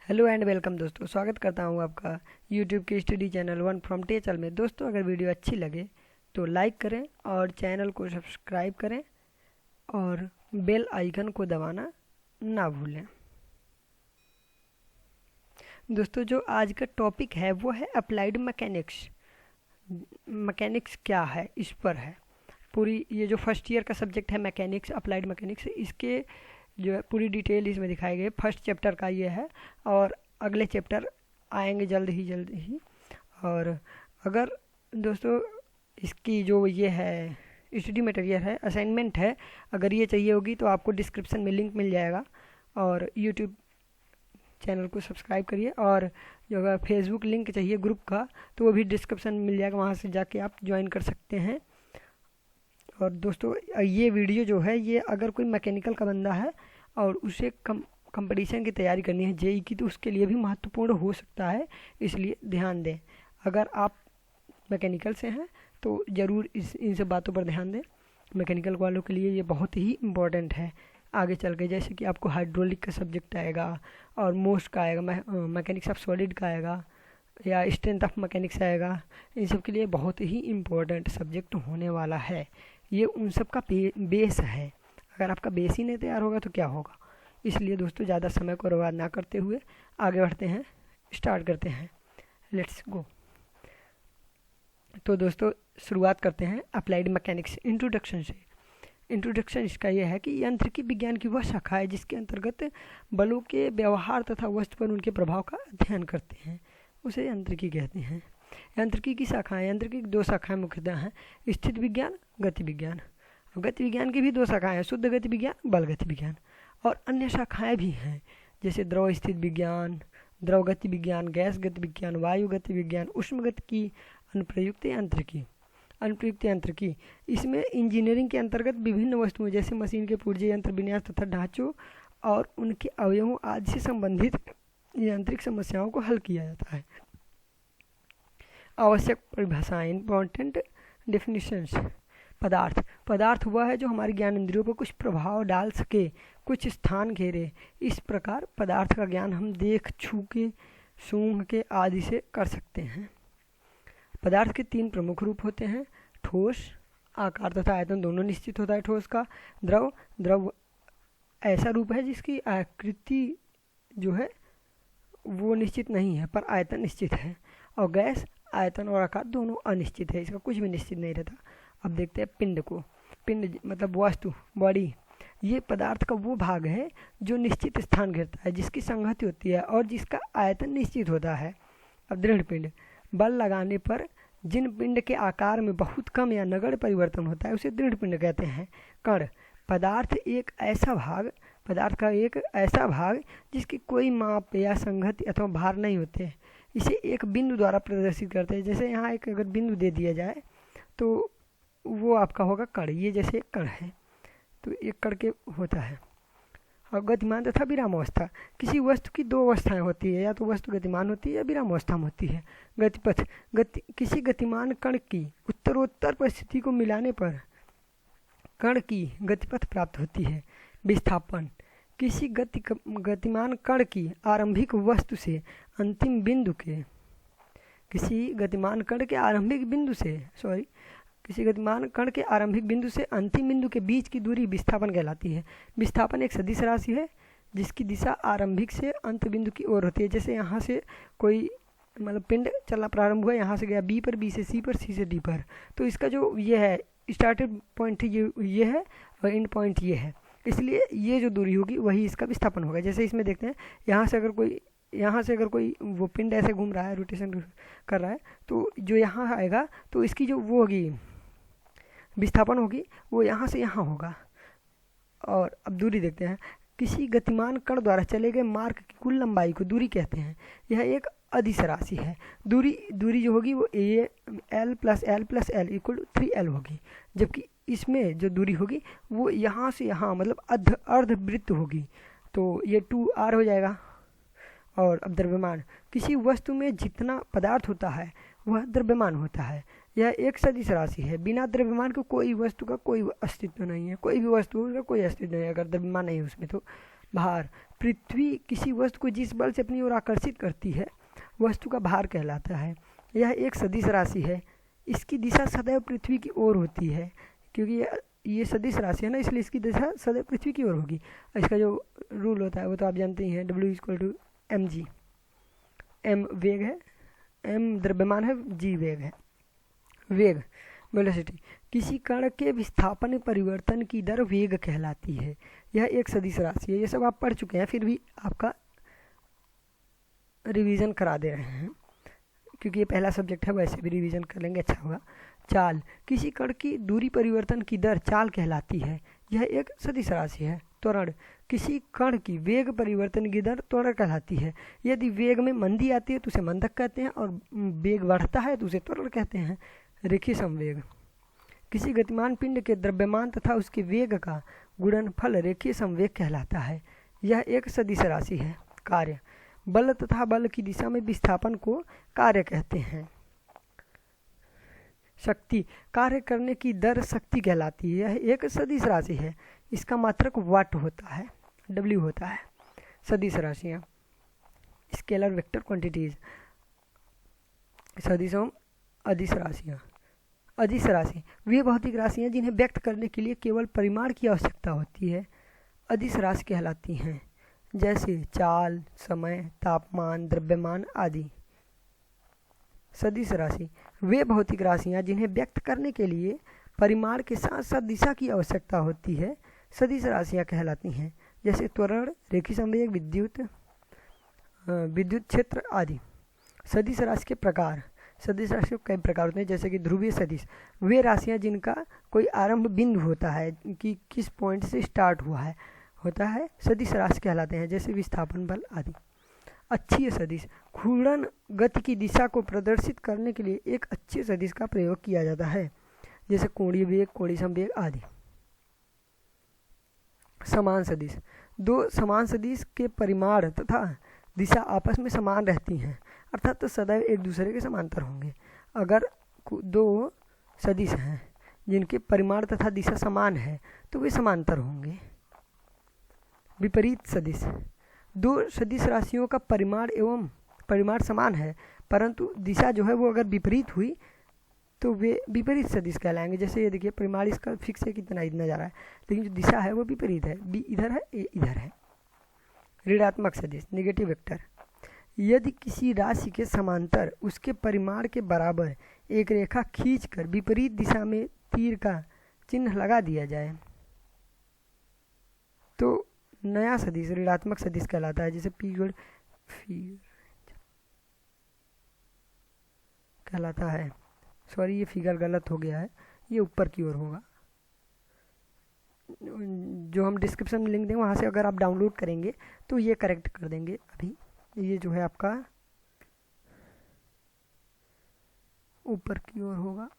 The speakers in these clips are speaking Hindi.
हेलो एंड वेलकम दोस्तों, स्वागत करता हूं आपका यूट्यूब के स्टडी चैनल वन फ्रॉम टेचल में। दोस्तों, अगर वीडियो अच्छी लगे तो लाइक करें और चैनल को सब्सक्राइब करें और बेल आइकन को दबाना ना भूलें। दोस्तों, जो आज का टॉपिक है वो है अप्लाइड मैकेनिक्स। मैकेनिक्स क्या है, इस पर है पूरी। ये जो फर्स्ट ईयर का सब्जेक्ट है मैकेनिक्स, अप्लाइड मैकेनिक्स, इसके जो है पूरी डिटेल इसमें दिखाई गई। फर्स्ट चैप्टर का ये है और अगले चैप्टर आएंगे जल्द ही। और अगर दोस्तों इसकी जो ये है स्टडी मटेरियल है, असाइनमेंट है, अगर ये चाहिए होगी तो आपको डिस्क्रिप्शन में लिंक मिल जाएगा। और यूट्यूब चैनल को सब्सक्राइब करिए, और जो अगर फेसबुक लिंक चाहिए ग्रुप का तो वो भी डिस्क्रिप्शन में मिल जाएगा, वहाँ से जाके आप ज्वाइन कर सकते हैं। और दोस्तों, ये वीडियो जो है ये अगर कोई मैकेनिकल का बंदा है और उसे कंपटीशन की तैयारी करनी है जेई की, तो उसके लिए भी महत्वपूर्ण हो सकता है, इसलिए ध्यान दें। अगर आप मैकेनिकल से हैं तो ज़रूर इन सब बातों पर ध्यान दें। मैकेनिकल वालों के लिए ये बहुत ही इम्पोर्टेंट है आगे चल के। जैसे कि आपको हाइड्रोलिक का सब्जेक्ट आएगा और मोस्ट का आएगा, मैकेनिक्स ऑफ सॉलिड का आएगा, या स्ट्रेंथ ऑफ मैकेनिक्स आएगा। इन सब के लिए बहुत ही इम्पोर्टेंट सब्जेक्ट होने वाला है। ये उन सब का बेस है। अगर आपका बेस ही नहीं तैयार होगा तो क्या होगा। इसलिए दोस्तों, ज़्यादा समय को बर्बाद ना करते हुए आगे बढ़ते हैं, स्टार्ट करते हैं। Let's go. तो दोस्तों, शुरुआत करते हैं अप्लाइड मैकेनिक्स इंट्रोडक्शन से। इंट्रोडक्शन इसका यह है कि यांत्रिकी विज्ञान की वह शाखा है जिसके अंतर्गत बलों के व्यवहार तथा वस्तु पर उनके प्रभाव का अध्ययन करते हैं, उसे यांत्रिकी कहते हैं। यांत्रिकी की शाखाएं, यांत्रिकी की दो शाखाएं मुख्यतः हैं, स्थिति विज्ञान, गति विज्ञान। गति विज्ञान की भी दो शाखाएं हैं, शुद्ध गति विज्ञान, बल गति विज्ञान। और अन्य शाखाएं भी हैं, जैसे द्रव स्थिति विज्ञान, द्रव गति विज्ञान, गैस गति विज्ञान, वायु गति विज्ञान, उष्म गति की, अनुप्रयुक्त यांत्रिकी। अनुप्रयुक्त यांत्रिकी इसमें इंजीनियरिंग के अंतर्गत विभिन्न वस्तुओं जैसे मशीन के पुर्जे, यंत्र विन्यास तथा ढांचों और उनके अवयवों आदि से संबंधित यांत्रिक समस्याओं को हल किया जाता है। आवश्यक परिभाषाएं, इंपॉर्टेंट डेफिनेशंस। पदार्थ वह है जो हमारे ज्ञान इंद्रियों पर कुछ प्रभाव डाल सके, कुछ स्थान घेरे। इस प्रकार पदार्थ का ज्ञान हम देख, छू के, सूंघ के आदि से कर सकते हैं। पदार्थ के तीन प्रमुख रूप होते हैं, ठोस, आकार तथा आयतन दोनों निश्चित होता है ठोस का। द्रव ऐसा रूप है जिसकी आकृति जो है वो निश्चित नहीं है पर आयतन निश्चित है। और गैस आयतन और आकार दोनों अनिश्चित है, इसका कुछ भी निश्चित नहीं रहता। अब देखते हैं पिंड को। पिंड मतलब वस्तु, बॉडी। ये पदार्थ का वो भाग है जो निश्चित स्थान घेरता है, जिसकी संहति होती है और जिसका आयतन निश्चित होता है। अब दृढ़ पिंड, बल लगाने पर जिन पिंड के आकार में बहुत कम या नगण्य परिवर्तन होता है उसे दृढ़ पिंड कहते हैं। कण, पदार्थ का एक ऐसा भाग जिसकी कोई माप या संहति अथवा भार नहीं होते, इसे एक बिंदु द्वारा प्रदर्शित करते हैं। जैसे यहाँ एक अगर बिंदु दे दिया जाए तो वो आपका होगा कण। ये जैसे कण है तो एक कण के होता है। और गतिमान तथा विरामावस्था, किसी वस्तु की दो अवस्थाएं होती है, या तो वस्तु गतिमान होती है या विरामावस्था में होती है। गतिपथ, किसी गतिमान कण की उत्तरोत्तर परिस्थिति को मिलाने पर कण की गतिपथ प्राप्त होती है। विस्थापन, किसी गतिमान कण की आरंभिक वस्तु से अंतिम बिंदु के किसी गतिमान कण के आरंभिक बिंदु से अंतिम बिंदु के बीच की दूरी विस्थापन कहलाती है। विस्थापन एक सदिश राशि है जिसकी दिशा आरंभिक से अंत बिंदु की ओर होती है। जैसे यहाँ से कोई मतलब पिंड चलना प्रारंभ हुआ, यहाँ से गया बी पर, बी से सी पर, सी से डी पर, तो इसका जो ये है स्टार्टेड पॉइंट ये है और एंड पॉइंट ये है, इसलिए ये जो दूरी होगी वही इसका विस्थापन होगा। जैसे इसमें देखते हैं, यहाँ से अगर कोई वो पिंड ऐसे घूम रहा है, रोटेशन कर रहा है, तो जो यहाँ आएगा तो इसकी जो वो होगी विस्थापन होगी वो यहाँ से यहाँ होगा। और अब दूरी देखते हैं। किसी गतिमान कण द्वारा चले गए मार्ग की कुल लंबाई को दूरी कहते हैं। यह एक अदिश राशि है। दूरी जो होगी वो L plus L equal 3L होगी, जबकि इसमें जो दूरी होगी वो यहाँ से यहाँ मतलब अर्धवृत्त होगी, तो ये 2R हो जाएगा। और अब द्रव्यमान, किसी वस्तु में जितना पदार्थ होता है वह द्रव्यमान होता है। यह एक सदिश राशि है। बिना द्रव्यमान के कोई वस्तु का कोई अस्तित्व नहीं है, कोई भी वस्तु का कोई अस्तित्व नहीं है अगर द्रव्यमान नहीं है उसमें। तो भार, पृथ्वी किसी वस्तु को जिस बल से अपनी ओर आकर्षित करती है वस्तु का भार कहलाता है। यह एक सदिश राशि है, इसकी दिशा सदैव पृथ्वी की ओर होती है, क्योंकि ये सदिश राशि है ना, इसलिए इसकी दिशा सदैव पृथ्वी की ओर होगी। इसका जो रूल होता है वो तो आप जानते ही हैं, W=mg। m वेग है, m द्रव्यमान है, g वेग है। वेग वेलोसिटी, किसी कण के विस्थापन परिवर्तन की दर वेग कहलाती है। यह एक सदिश राशि है। ये सब आप पढ़ चुके हैं, फिर भी आपका रिवीजन करा दे रहे हैं, क्योंकि ये पहला सब्जेक्ट है, वैसे भी रिवीजन कर लेंगे, अच्छा होगा। चाल, किसी कण की दूरी परिवर्तन की दर चाल कहलाती है। यह एक सदिश राशि है। त्वरण, किसी कण की वेग परिवर्तन की दर त्वरण कहलाती है। यदि वेग में मंदी आती है तो उसे मंदक कहते हैं, और वेग बढ़ता है तो उसे त्वरण कहते हैं। रेखीय संवेग, किसी गतिमान पिंड के द्रव्यमान तथा उसके वेग का गुणनफल रेखीय संवेग कहलाता है। यह एक सदिश राशि है। कार्य, बल तथा बल की दिशा में विस्थापन को कार्य कहते हैं। शक्ति, कार्य करने की दर शक्ति कहलाती है। यह एक सदिश राशि है। इसका मात्रक वाट होता है, W होता है। सदिश राशियाँ, स्केलर वेक्टर क्वांटिटीज। सदिशों अदिश राशियाँ। अदिश राशि वे भौतिक राशियाँ जिन्हें व्यक्त करने के लिए केवल परिमाण की आवश्यकता होती है, अदिश राशि कहलाती हैं, जैसे चाल, समय, तापमान, द्रव्यमान आदि। सदिश राशि वे भौतिक राशियाँ जिन्हें व्यक्त करने के लिए परिमाण के साथ साथ दिशा की आवश्यकता होती है, सदिश राशियाँ कहलाती हैं, जैसे त्वरण, रेखीय संवेग, विद्युत क्षेत्र आदि। सदिश राशि के प्रकार, सदिश राशि के कई प्रकार होते हैं, जैसे कि ध्रुवीय सदिश वे राशियाँ जिनका कोई आरंभ बिंदु होता है कि किस पॉइंट से स्टार्ट हुआ है होता है, सदिश राशि कहलाते हैं, जैसे विस्थापन बल आदि। अक्षीय सदिश, घूर्णन गति की दिशा को प्रदर्शित करने के लिए एक अक्षीय सदिश का प्रयोग किया जाता है, जैसे कोणीय वेग, कोणीय संवेग आदि। समान सदिश, दो समान सदिश के परिमाण तथा दिशा आपस में समान रहती हैं, अर्थात तो सदैव एक दूसरे के समांतर होंगे। अगर दो सदिश हैं जिनके परिमाण तथा दिशा समान है तो वे समांतर होंगे। विपरीत सदिश, दो सदिश राशियों का परिमाण समान है, परंतु दिशा जो है वो अगर विपरीत हुई तो वे विपरीत सदिश कहलाएंगे। जैसे ये देखिए, परिमाण इसका फिक्स है, कितना इतना जा रहा है, लेकिन जो दिशा है वो विपरीत है, बी इधर है, ए इधर है। ऋणात्मक सदिश, नेगेटिव वेक्टर, यदि किसी राशि के समांतर उसके परिमाण के बराबर एक रेखा खींचकर विपरीत दिशा में तीर का चिन्ह लगा दिया जाए तो नया सदिश ऋणात्मक सदिश कहलाता है, जैसे पी कहलाता है। सॉरी, ये फिगर गलत हो गया है, ये ऊपर की ओर होगा। जो हम डिस्क्रिप्शन में लिंक देंगे वहाँ से अगर आप डाउनलोड करेंगे तो ये करेक्ट कर देंगे। अभी ये जो है आपका ऊपर की ओर होगा,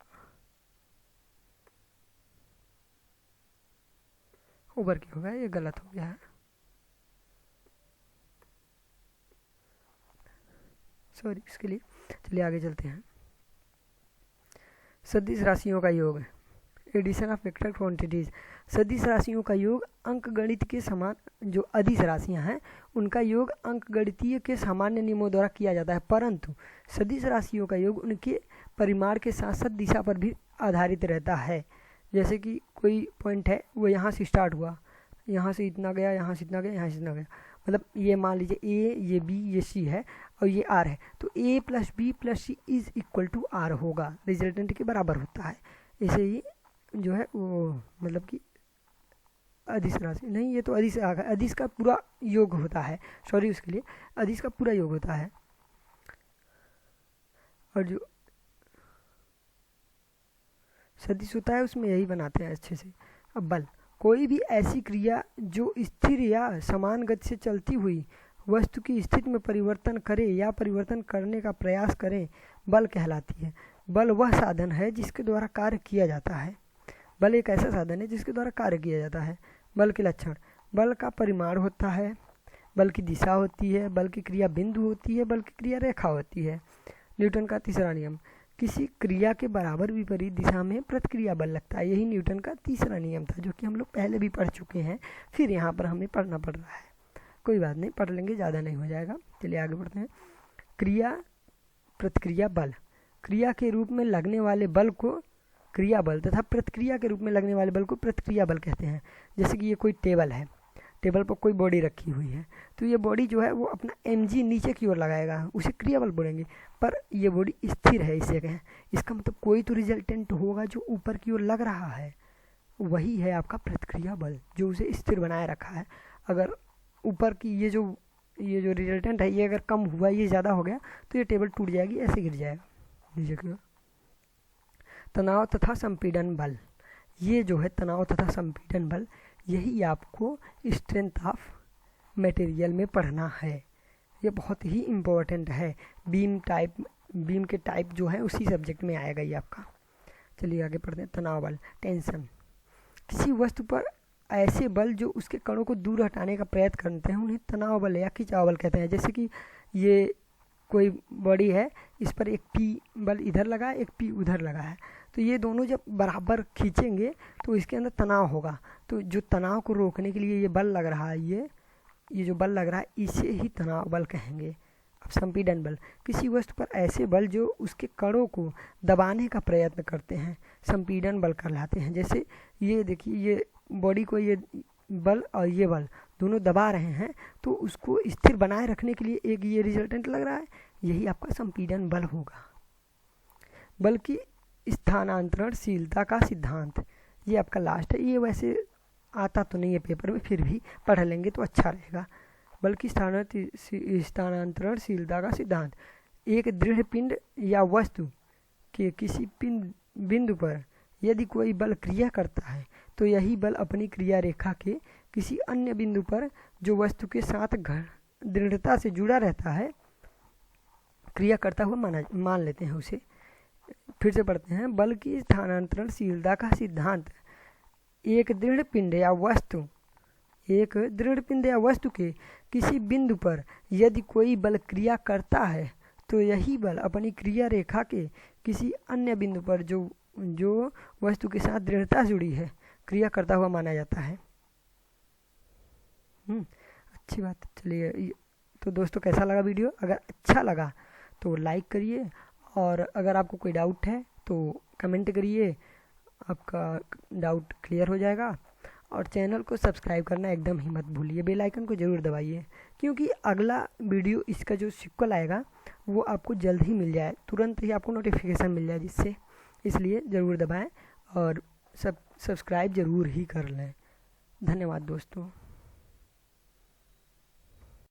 ऊपर की होगा, ये गलत हो गया है, सॉरी इसके लिए। चलिए आगे चलते हैं। सदिश राशियों का योग, एडिशन ऑफ वेक्टर क्वांटिटीज। सदिश राशियों का योग अंक गणित के समान, जो अदिश राशियां हैं उनका योग अंक गणितीय के सामान्य नियमों द्वारा किया जाता है, परंतु सदिश राशियों का योग उनके परिमाण के साथ साथ दिशा पर भी आधारित रहता है। जैसे कि कोई पॉइंट है, वो यहाँ से स्टार्ट हुआ, यहाँ से इतना गया, यहाँ से इतना गया, यहाँ से इतना गया, मतलब ये मान लीजिए ए, ये बी, ये सी है और ये आर है, तो A plus B plus C is equal to R होगा, रिजल्टेंट के बराबर होता है। ऐसे ही जो है वो मतलब कि अदिश राशि नहीं, ये तो अदिश का पूरा योग होता है, सॉरी उसके लिए, अदिश का पूरा योग होता है। और जो सदिश होता है उसमें यही बनाते हैं अच्छे से। अब बल, कोई भी ऐसी क्रिया जो स्थिर या समान गति से चलती हुई वस्तु की स्थिति में परिवर्तन करे या परिवर्तन करने का प्रयास करे बल कहलाती है। बल वह साधन है जिसके द्वारा कार्य किया जाता है। बल एक ऐसा साधन है जिसके द्वारा कार्य किया जाता है। बल के लक्षण, बल का परिमाण होता है, बल की दिशा होती है, बल की क्रिया बिंदु होती है, बल की क्रिया रेखा होती है। न्यूटन का तीसरा नियम, किसी क्रिया के बराबर विपरीत दिशा में प्रतिक्रिया बल लगता है। यही न्यूटन का तीसरा नियम था, जो कि हम लोग पहले भी पढ़ चुके हैं, फिर यहाँ पर हमें पढ़ना पड़ रहा है। कोई बात नहीं, पढ़ लेंगे, ज़्यादा नहीं हो जाएगा। चलिए आगे बढ़ते हैं। क्रिया प्रतिक्रिया बल। क्रिया के रूप में लगने वाले बल को क्रिया बल तथा प्रतिक्रिया के रूप में लगने वाले बल को प्रतिक्रिया बल कहते हैं। जैसे कि ये कोई टेबल है, टेबल पर कोई बॉडी रखी हुई है, तो ये बॉडी जो है वो अपना mg नीचे की ओर लगाएगा, उसे क्रिया बल बोलेंगे। पर ये बॉडी स्थिर है इस जगह, इसका मतलब कोई तो रिजल्टेंट होगा जो ऊपर की ओर लग रहा है, वही है आपका प्रतिक्रिया बल जो उसे स्थिर बनाए रखा है। अगर ऊपर की ये जो रिजल्टेंट है ये अगर कम हुआ, ये ज़्यादा हो गया, तो ये टेबल टूट जाएगी, ऐसे गिर जाएगा नीचे की ओर। तनाव तथा संपीड़न बल। ये जो है तनाव तथा संपीड़न बल, यही आपको स्ट्रेंथ ऑफ मटेरियल में पढ़ना है। ये बहुत ही इम्पोर्टेंट है। बीम के टाइप जो है उसी सब्जेक्ट में आएगा ये आपका। चलिए आगे पढ़ते हैं। तनाव बल, टेंशन। किसी वस्तु पर ऐसे बल जो उसके कणों को दूर हटाने का प्रयत्न करते हैं उन्हें तनाव बल या खिंचाव बल कहते हैं। जैसे कि ये कोई बॉडी है, इस पर एक पी बल इधर लगा है, एक पी उधर लगा है, तो ये दोनों जब बराबर खींचेंगे तो इसके अंदर तनाव होगा। तो जो तनाव को रोकने के लिए ये बल लग रहा है, ये जो बल लग रहा है, इसे ही तनाव बल कहेंगे। अब संपीड़न बल, किसी वस्तु पर ऐसे बल जो उसके कणों को दबाने का प्रयत्न करते हैं, संपीड़न बल कहलाते हैं। जैसे ये देखिए, ये बॉडी को ये बल और ये बल दोनों दबा रहे हैं, तो उसको स्थिर बनाए रखने के लिए एक ये रिजल्टेंट लग रहा है, यही आपका संपीड़न बल होगा। बल की स्थानांतरणशीलता का सिद्धांत, ये आपका लास्ट है। ये वैसे आता तो नहीं है पेपर में, फिर भी पढ़ लेंगे तो अच्छा रहेगा। बल की स्थानांतरणशीलता का सिद्धांत, एक दृढ़ पिंड या वस्तु के किसी बिंदु पर यदि कोई बल क्रिया करता है तो यही बल अपनी क्रिया रेखा के किसी अन्य बिंदु पर जो वस्तु के साथ दृढ़ता से जुड़ा रहता है क्रिया करता हुआ मान लेते हैं उसे। फिर से पढ़ते हैं। बल की स्थानांतरणशीलता का सिद्धांत, एक दृढ़ पिंड या वस्तु के किसी बिंदु पर यदि कोई बल क्रिया करता है तो यही बल अपनी क्रिया रेखा के किसी अन्य बिंदु पर जो वस्तु के साथ दृढ़ता जुड़ी है क्रिया करता हुआ माना जाता है। अच्छी बात। चलिए, तो दोस्तों कैसा लगा वीडियो? अगर अच्छा लगा तो लाइक करिए, और अगर आपको कोई डाउट है तो कमेंट करिए, आपका डाउट क्लियर हो जाएगा। और चैनल को सब्सक्राइब करना एकदम ही मत भूलिए, बेल आइकन को ज़रूर दबाइए, क्योंकि अगला वीडियो इसका जो सीक्वल आएगा वो आपको जल्द ही मिल जाए, तुरंत ही आपको नोटिफिकेशन मिल जाए जिससे, इसलिए ज़रूर दबाएं और सब्सक्राइब ज़रूर ही कर लें। धन्यवाद दोस्तों।